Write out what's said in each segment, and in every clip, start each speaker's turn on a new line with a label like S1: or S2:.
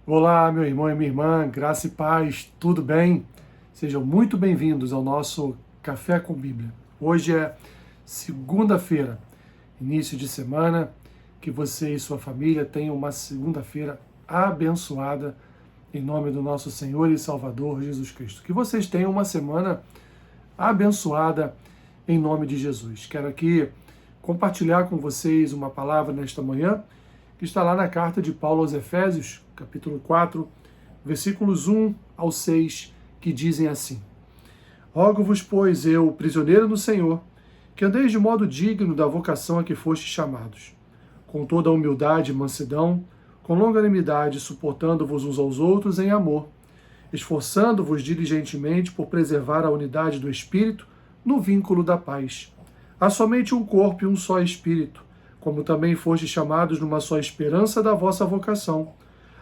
S1: Olá, meu irmão e minha irmã, graça e paz, tudo bem? Sejam muito bem-vindos ao nosso Café com Bíblia. Hoje é segunda-feira, início de semana, que você e sua família tenham uma segunda-feira abençoada em nome do nosso Senhor e Salvador Jesus Cristo. Que vocês tenham uma semana abençoada em nome de Jesus. Quero aqui compartilhar com vocês uma palavra nesta manhã que está lá na carta de Paulo aos Efésios, capítulo 4, versículos 1 ao 6, que dizem assim: Rogo-vos, pois, eu, prisioneiro no Senhor, que andeis de modo digno da vocação a que fostes chamados, com toda a humildade e mansidão, com longanimidade, suportando-vos uns aos outros em amor, esforçando-vos diligentemente por preservar a unidade do Espírito no vínculo da paz. Há somente um corpo e um só Espírito, como também fostes chamados numa só esperança da vossa vocação.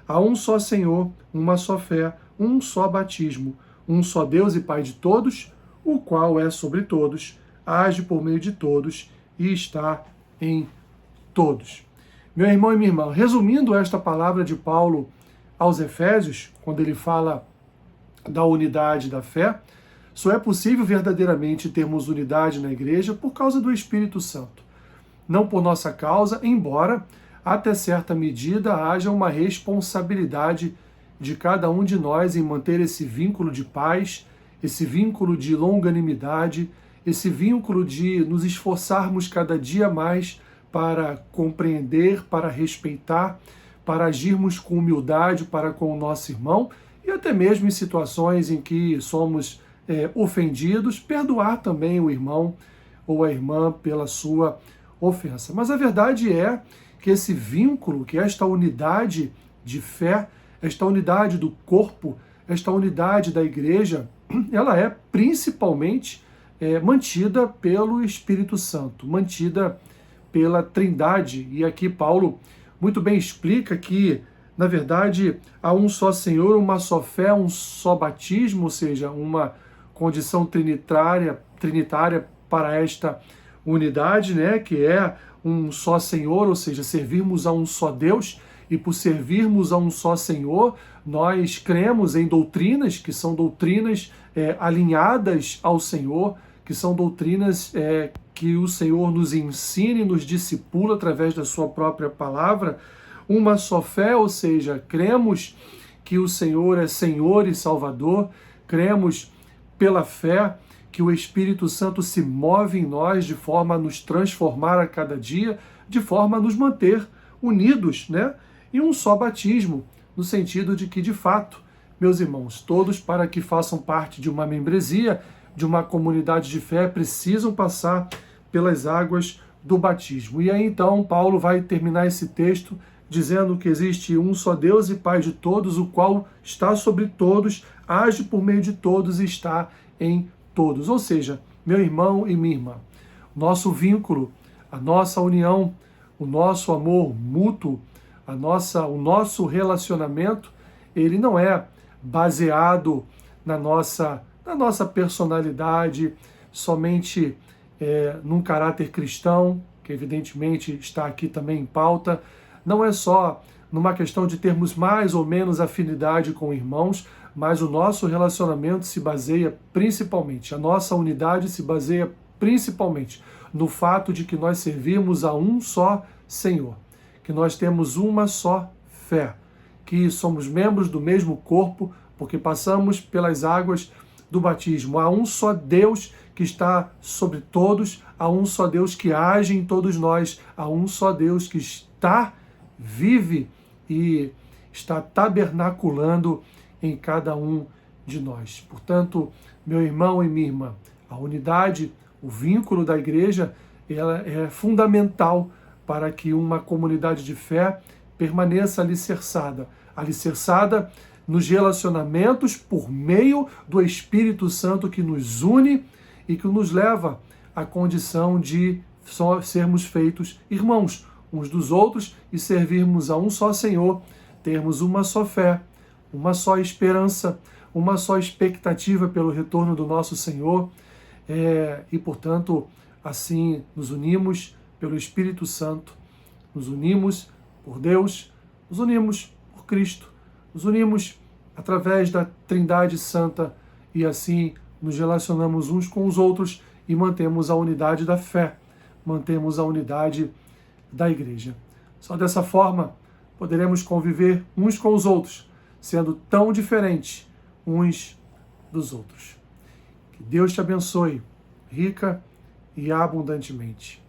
S1: Há um só Senhor, uma só fé, um só batismo, um só Deus e Pai de todos, o qual é sobre todos, age por meio de todos e está em todos. Meu irmão e minha irmã, resumindo esta palavra de Paulo aos Efésios, quando ele fala da unidade da fé, só é possível verdadeiramente termos unidade na igreja por causa do Espírito Santo. Não por nossa causa, embora até certa medida haja uma responsabilidade de cada um de nós em manter esse vínculo de paz, esse vínculo de longanimidade, esse vínculo de nos esforçarmos cada dia mais para compreender, para respeitar, para agirmos com humildade para com o nosso irmão e até mesmo em situações em que somos ofendidos, perdoar também o irmão ou a irmã pela sua ofensa. Mas a verdade é que esse vínculo, que esta unidade de fé, esta unidade do corpo, esta unidade da igreja, ela é principalmente mantida pelo Espírito Santo, mantida pela Trindade. E aqui Paulo muito bem explica que, na verdade, há um só Senhor, uma só fé, um só batismo, ou seja, uma condição trinitária para esta unidade, né, que é um só Senhor, ou seja, servirmos a um só Deus, e por servirmos a um só Senhor, nós cremos em doutrinas que são doutrinas alinhadas ao Senhor, que são doutrinas que o Senhor nos ensina e nos discipula através da sua própria palavra. Uma só fé, ou seja, cremos que o Senhor é Senhor e Salvador, cremos pela fé que o Espírito Santo se move em nós de forma a nos transformar a cada dia, de forma a nos manter unidos, né? E um só batismo, no sentido de que, de fato, meus irmãos, todos para que façam parte de uma membresia, de uma comunidade de fé, precisam passar pelas águas do batismo. E aí então Paulo vai terminar esse texto dizendo que existe um só Deus e Pai de todos, o qual está sobre todos, age por meio de todos e está em todos. Ou seja, meu irmão e minha irmã, nosso vínculo, a nossa união, o nosso amor mútuo, o nosso relacionamento, ele não é baseado na nossa personalidade, somente num caráter cristão, que evidentemente está aqui também em pauta. Não é só numa questão de termos mais ou menos afinidade com irmãos, mas o nosso relacionamento se baseia principalmente, a nossa unidade se baseia principalmente no fato de que nós servimos a um só Senhor, que nós temos uma só fé, que somos membros do mesmo corpo, porque passamos pelas águas do batismo. Há um só Deus que está sobre todos, há um só Deus que age em todos nós, há um só Deus que vive e está tabernaculando em cada um de nós. Portanto, meu irmão e minha irmã, a unidade, o vínculo da igreja, ela é fundamental para que uma comunidade de fé permaneça alicerçada nos relacionamentos por meio do Espírito Santo que nos une e que nos leva à condição de só sermos feitos irmãos uns dos outros e servirmos a um só Senhor, termos uma só fé, uma só esperança, uma só expectativa pelo retorno do nosso Senhor e, portanto, assim nos unimos pelo Espírito Santo, nos unimos por Deus, nos unimos por Cristo, nos unimos através da Trindade Santa e assim nos relacionamos uns com os outros e mantemos a unidade da fé, mantemos a unidade da igreja. Só dessa forma poderemos conviver uns com os outros, sendo tão diferentes uns dos outros. Que Deus te abençoe, rica e abundantemente.